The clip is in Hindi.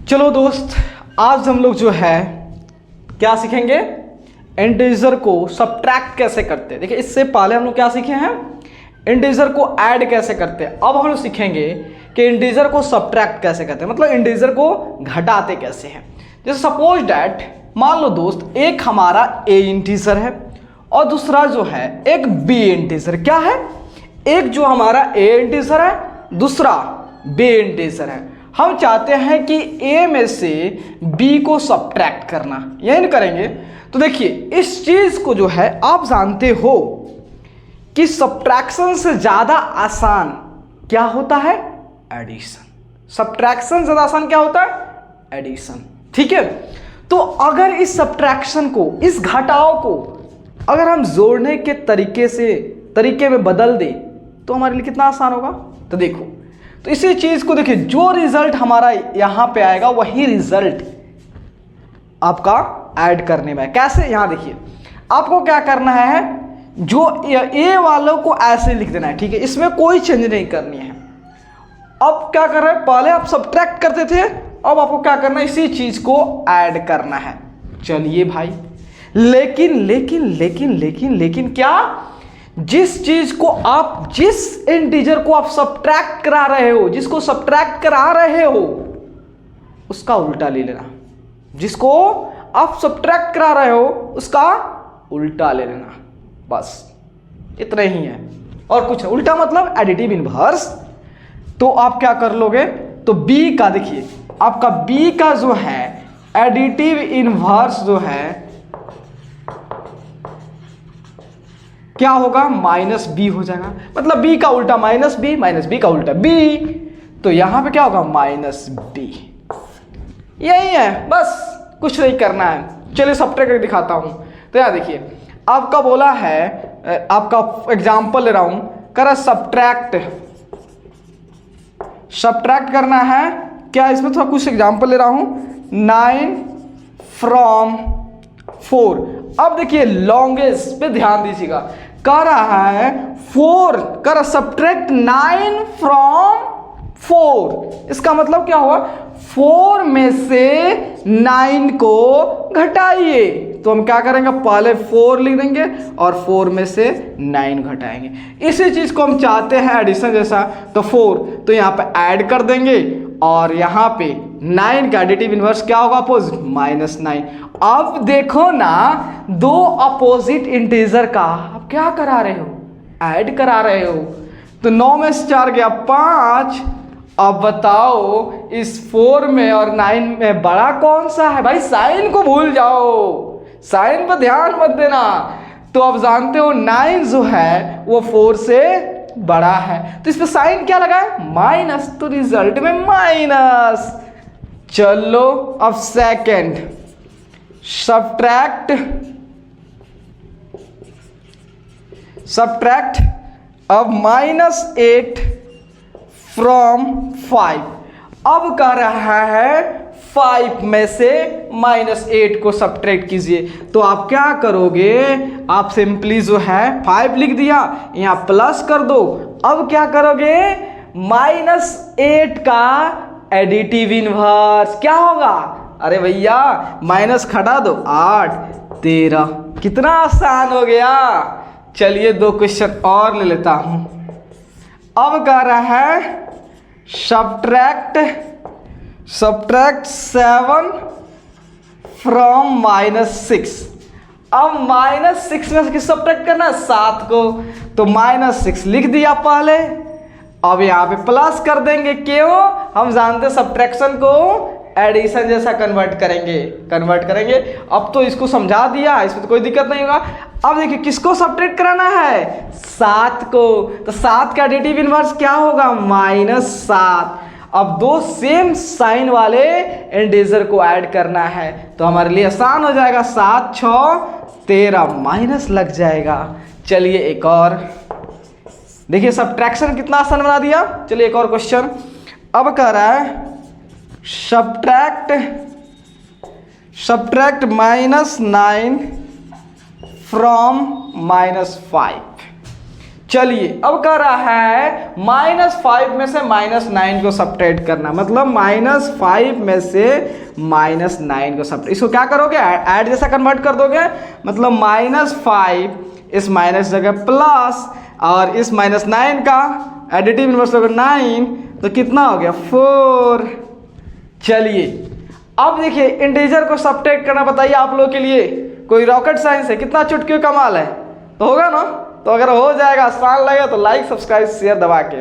चलो दोस्त, आज हम लोग जो है क्या सीखेंगे, इंटीजर को सब्ट्रैक्ट कैसे करते हैं। देखिए इससे पहले हम लोग क्या सीखे हैं, इंटीजर को ऐड कैसे करते हैं। अब हम लोग सीखेंगे कि इंटीजर को सब्ट्रैक्ट कैसे करते हैं, मतलब इंटीजर को घटाते कैसे हैं। जैसे सपोज डैट, मान लो दोस्त, एक हमारा ए इंटीजर है और दूसरा जो है एक बी इंटीजर। क्या है, एक जो हमारा ए इंटीजर है, दूसरा बी इंटीजर है। हम चाहते हैं कि ए में से बी को सब्ट्रैक्ट करना, यही नहीं करेंगे। तो देखिए इस चीज को जो है आप जानते हो कि सब्ट्रैक्शन से ज्यादा आसान क्या होता है, एडिशन। सब्ट्रैक्शन ज्यादा आसान क्या होता है, एडिशन। ठीक है, तो अगर इस सब्ट्रैक्शन को, इस घटाव को अगर हम जोड़ने के तरीके में बदल दें तो हमारे लिए कितना आसान होगा। तो देखो, तो इसी चीज को देखिए, जो रिजल्ट हमारा यहां पे आएगा वही रिजल्ट आपका ऐड करने में। कैसे, यहां देखिए आपको क्या करना है, जो ए वालों को ऐसे लिख देना है। ठीक है, इसमें कोई चेंज नहीं करनी है। अब क्या कर रहे हैं, पहले आप सब्ट्रैक्ट करते थे, अब आपको क्या करना है, इसी चीज को ऐड करना है। चलिए भाई, लेकिन क्या, जिस चीज को आप, जिस इंटीजर को आप सब्ट्रैक्ट करा रहे हो, जिसको सब्ट्रैक्ट करा रहे हो उसका उल्टा ले लेना। जिसको आप सब्ट्रैक्ट करा रहे हो उसका उल्टा ले लेना, बस इतना ही है और कुछ है। उल्टा मतलब एडिटिव इनवर्स। तो आप क्या कर लोगे, तो बी का देखिए, आपका बी का जो है एडिटिव इनवर्स जो है क्या होगा, माइनस बी हो जाएगा। मतलब बी का उल्टा माइनस बी का उल्टा बी, तो यहां पे क्या होगा, माइनस बी। यही है, बस कुछ नहीं करना है। चलिए सब्ट्रैक्ट करके दिखाता हूं। तो यहां देखिए आपका बोला है, आपका एग्जांपल ले रहा हूं, करा सब्ट्रैक्ट करना है। क्या, इसमें थोड़ा कुछ एग्जांपल ले रहा हूं, 9 from 4। अब देखिए लॉन्गेस्ट पे ध्यान दीजिएगा, कह रहा है 4, कर सब्ट्रैक्ट 9 from 4। इसका मतलब क्या हुआ, 4 में से 9 को घटाइए। तो हम क्या करेंगे, पहले 4 लिख देंगे और 4 में से 9 घटाएंगे। इसी चीज को हम चाहते हैं एडिशन जैसा, तो 4 तो यहाँ पे ऐड कर देंगे और यहाँ पे 9 का एडिटिव इनवर्स क्या होगा, अपोजिट, -9। अब देखो ना, दो अपोजिट इंटीजर का आप क्या करा रहे हो, ऐड करा रहे हो। तो 9 में से 4 गया 5। अब बताओ इस 4 में और 9 में बड़ा कौन सा है भाई, साइन को भूल जाओ, साइन पर ध्यान मत देना। तो अब जानते हो 9 जो है वो 4 से बड़ा है, तो इस पे साइन क्या लगा है, माइनस, तो रिजल्ट में माइनस। चलो अब सेकंड, सब्ट्रैक्ट अब -8 from 5। अब कह रहा है 5 में से -8 को सब्ट्रैक्ट कीजिए। तो आप क्या करोगे, आप सिंपली जो है 5 लिख दिया, यहां प्लस कर दो। अब क्या करोगे, -8 का एडिटिव इनवर्स क्या होगा, अरे भैया माइनस घटा दो, 8 13। कितना आसान हो गया। चलिए 2 क्वेश्चन और ले लेता हूं। अब कह रहा है सब्ट्रैक्ट 7 from -6। अब -6 में से किस सब्ट्रैक्ट करना, 7 को, तो -6 लिख दिया पहले। अब यहाँ पे प्लस कर देंगे, क्यों, हम जानते हैं सब्ट्रैक्शन को एडिशन जैसा कन्वर्ट करेंगे। अब तो इसको समझा दिया, इसमें तो कोई दिक्कत नहीं होगा। अब देखिए किसको सब्ट्रैक्ट कराना है, 7 को, तो 7 का एडिटिव इनवर्स क्या होगा, -7। अब 2 सेम साइन वाले इंटीजर को ऐड करना है, तो हमारे लिए आसान हो जाएगा, 7 6 13, माइनस लग जाएगा। चलिए एक और देखिए, सब्ट्रैक्शन कितना आसान बना दिया। चलिए एक और क्वेश्चन। अब कह रहा है सब्ट्रैक्ट -9 from -5। चलिए अब कह रहा है -5 में से -9 को सब्ट्रैक्ट करना, मतलब -5 में से -9 को सब्ट्रैक्ट, इसको क्या करोगे ऐड जैसा कन्वर्ट कर दोगे, मतलब -5 इस माइनस जगह प्लस और इस -9 का एडिटिव इनवर्स होगा 9, तो कितना हो गया 4। चलिए अब देखिए इंटीजर को सब्ट्रैक्ट करना, बताइए आप लोग के लिए कोई रॉकेट साइंस है, कितना चुटकी कमाल है, तो होगा ना। तो अगर हो जाएगा, आसान लगे तो लाइक सब्सक्राइब शेयर दबा के